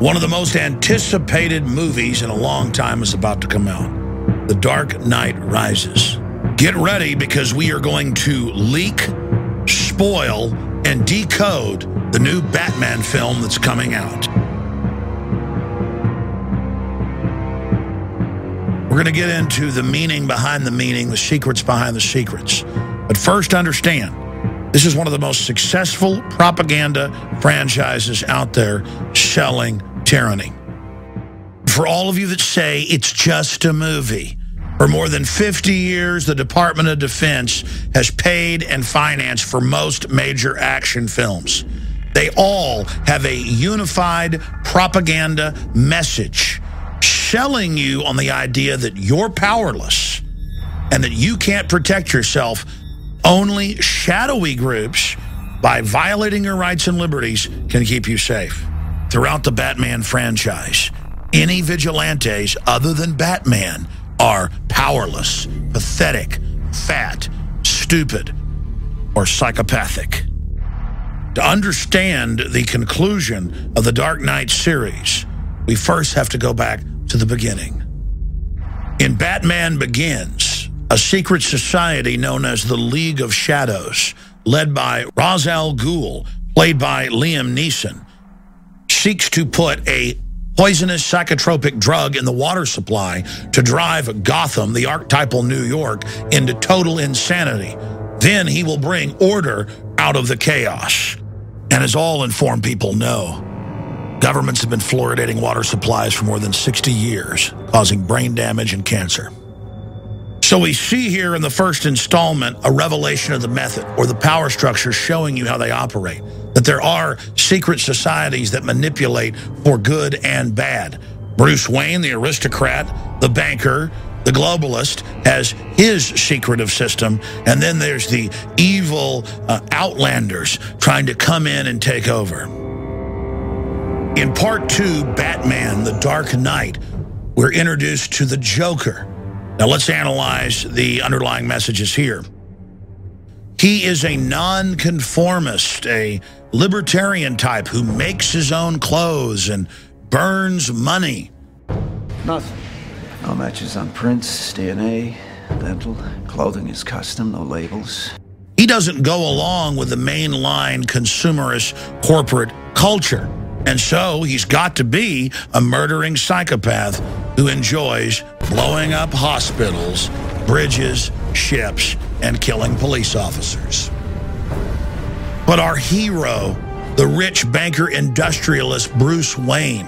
One of the most anticipated movies in a long time is about to come out. The Dark Knight Rises. Get ready, because we are going to leak, spoil, and decode the new Batman film that's coming out. We're going to get into the meaning behind the meaning, the secrets behind the secrets. But first, understand, this is one of the most successful propaganda franchises out there selling tyranny. For all of you that say it's just a movie, for more than 50 years, the Department of Defense has paid and financed for most major action films. They all have a unified propaganda message selling you on the idea that you're powerless and that you can't protect yourself. Only shadowy groups, by violating your rights and liberties, can keep you safe. Throughout the Batman franchise, any vigilantes other than Batman are powerless, pathetic, fat, stupid, or psychopathic. To understand the conclusion of the Dark Knight series, we first have to go back to the beginning. In Batman Begins, a secret society known as the League of Shadows, led by Ra's al Ghul, played by Liam Neeson, seeks to put a poisonous psychotropic drug in the water supply to drive Gotham, the archetypal New York, into total insanity. Then he will bring order out of the chaos. And as all informed people know, governments have been fluoridating water supplies for more than 60 years, causing brain damage and cancer. So we see here in the first installment a revelation of the method, or the power structure, showing you how they operate. That there are secret societies that manipulate for good and bad. Bruce Wayne, the aristocrat, the banker, the globalist, has his secretive system. And then there's the evil outlanders trying to come in and take over. In part 2, Batman, the Dark Knight, we're introduced to the Joker. Now let's analyze the underlying messages here. He is a nonconformist, a libertarian type who makes his own clothes and burns money. Nothing. No matches on prints, DNA, dental. Clothing is custom, no labels. He doesn't go along with the mainline consumerist corporate culture. And so he's got to be a murdering psychopath who enjoys blowing up hospitals, bridges, ships, and killing police officers. But our hero, the rich banker industrialist Bruce Wayne,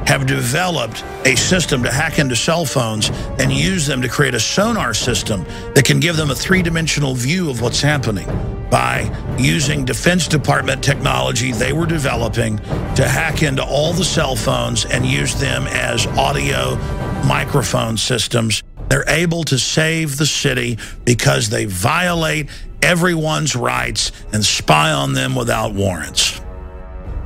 have developed a system to hack into cell phones and use them to create a sonar system that can give them a three-dimensional view of what's happening by using Defense Department technology they were developing to hack into all the cell phones and use them as audio microphone systems. They're able to save the city because they violate everyone's rights and spy on them without warrants.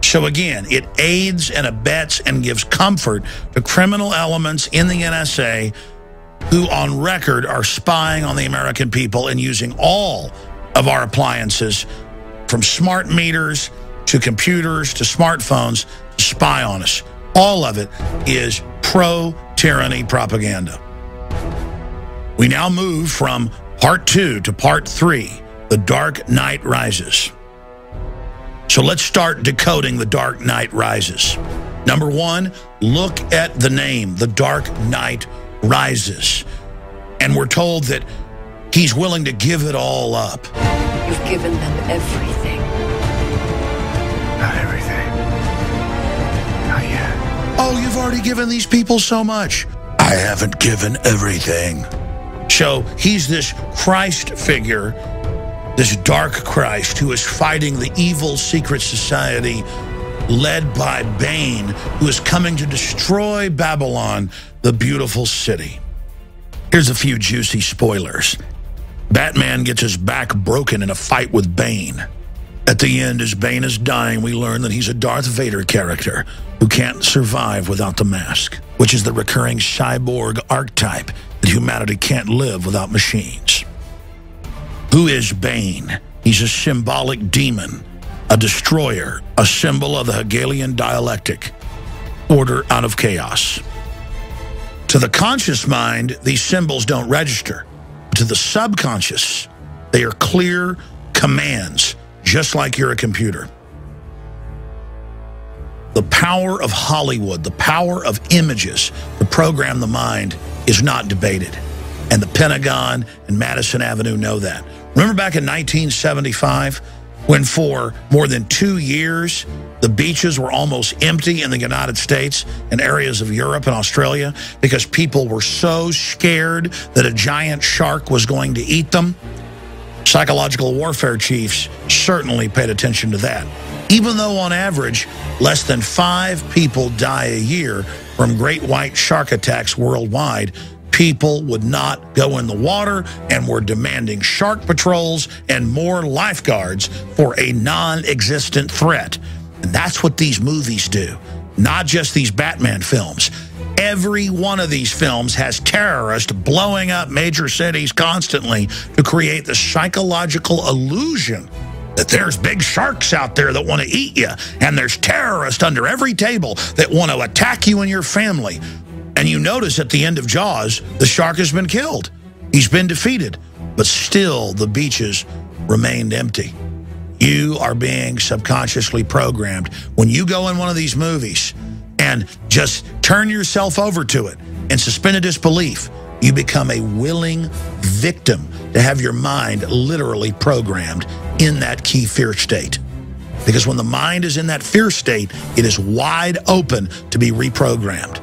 So again, it aids and abets and gives comfort to criminal elements in the NSA who on record are spying on the American people and using all of our appliances, from smart meters to computers to smartphones, to spy on us. All of it is pro-tyranny propaganda. We now move from part 2 to part 3, The Dark Knight Rises. So let's start decoding The Dark Knight Rises. Number 1, look at the name, The Dark Knight Rises. And we're told that he's willing to give it all up. You've given them everything. Not everything. Not yet. Oh, you've already given these people so much. I haven't given everything. So he's this Christ figure, this dark Christ who is fighting the evil secret society led by Bane, who is coming to destroy Babylon, the beautiful city. Here's a few juicy spoilers. Batman gets his back broken in a fight with Bane. At the end, as Bane is dying, we learn that he's a Darth Vader character who can't survive without the mask, which is the recurring cyborg archetype that humanity can't live without machines. Who is Bane? He's a symbolic demon, a destroyer, a symbol of the Hegelian dialectic. order out of chaos. To the conscious mind, these symbols don't register. To the subconscious, they are clear commands, just like you're a computer. The power of Hollywood, the power of images to program the mind is not debated. And the Pentagon and Madison Avenue know that. Remember back in 1975, when for more than 2 years, the beaches were almost empty in the United States and areas of Europe and Australia because people were so scared that a giant shark was going to eat them? Psychological warfare chiefs certainly paid attention to that. Even though on average, less than 5 people die a year from great white shark attacks worldwide, people would not go in the water and were demanding shark patrols and more lifeguards for a non-existent threat. And that's what these movies do, not just these Batman films. Every one of these films has terrorists blowing up major cities constantly to create the psychological illusion that there's big sharks out there that want to eat you, and there's terrorists under every table that want to attack you and your family. And you notice at the end of Jaws, the shark has been killed. He's been defeated, but still the beaches remained empty. You are being subconsciously programmed. When you go in one of these movies and just turn yourself over to it and suspend disbelief, you become a willing victim to have your mind literally programmed in that key fear state. Because when the mind is in that fear state, it is wide open to be reprogrammed.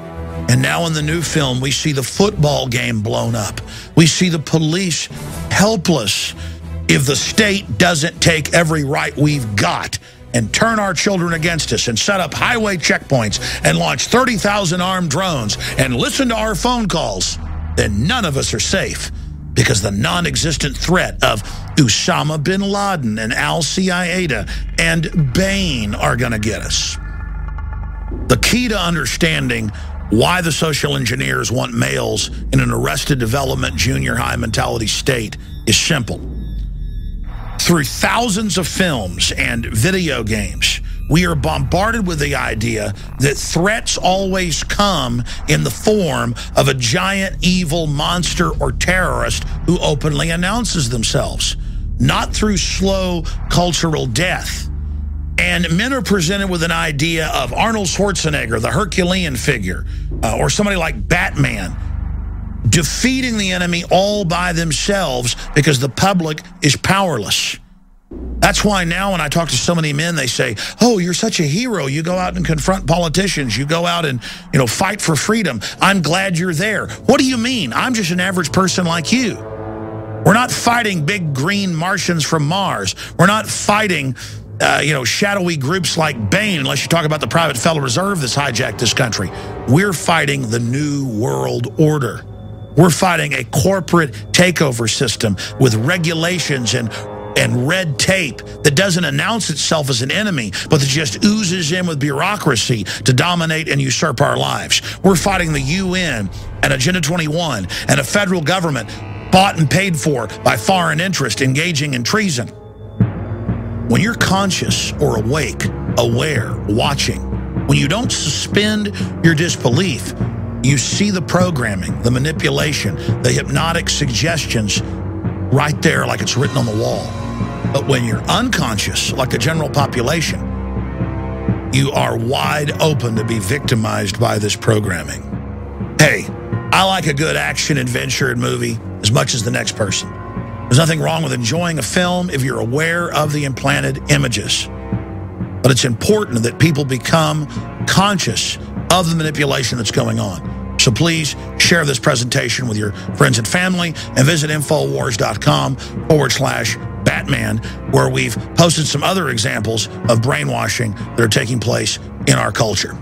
And now in the new film, we see the football game blown up. We see the police helpless if the state doesn't take every right we've got and turn our children against us and set up highway checkpoints and launch 30,000 armed drones and listen to our phone calls. Then none of us are safe because the non-existent threat of Osama bin Laden and Al-Qaeda and Bain are going to get us. The key to understanding why the social engineers want males in an arrested development junior high mentality state is simple. Through thousands of films and video games, we are bombarded with the idea that threats always come in the form of a giant evil monster or terrorist who openly announces themselves, not through slow cultural death. And men are presented with an idea of Arnold Schwarzenegger, the Herculean figure, or somebody like Batman, defeating the enemy all by themselves because the public is powerless. That's why now when I talk to so many men, they say, oh, you're such a hero. You go out and confront politicians. You go out and, fight for freedom. I'm glad you're there. What do you mean? I'm just an average person like you. We're not fighting big green Martians from Mars. We're not fighting shadowy groups like Bain, unless you talk about the private Federal Reserve that's hijacked this country. We're fighting the New World Order. We're fighting a corporate takeover system with regulations and red tape that doesn't announce itself as an enemy, but that just oozes in with bureaucracy to dominate and usurp our lives. We're fighting the UN and Agenda 21 and a federal government bought and paid for by foreign interest engaging in treason. When you're conscious or awake, aware, watching, when you don't suspend your disbelief, you see the programming, the manipulation, the hypnotic suggestions right there like it's written on the wall. But when you're unconscious, like the general population, you are wide open to be victimized by this programming. Hey, I like a good action adventure and movie as much as the next person. There's nothing wrong with enjoying a film if you're aware of the implanted images. But it's important that people become conscious of the manipulation that's going on. So please share this presentation with your friends and family and visit Infowars.com/Batman, where we've posted some other examples of brainwashing that are taking place in our culture.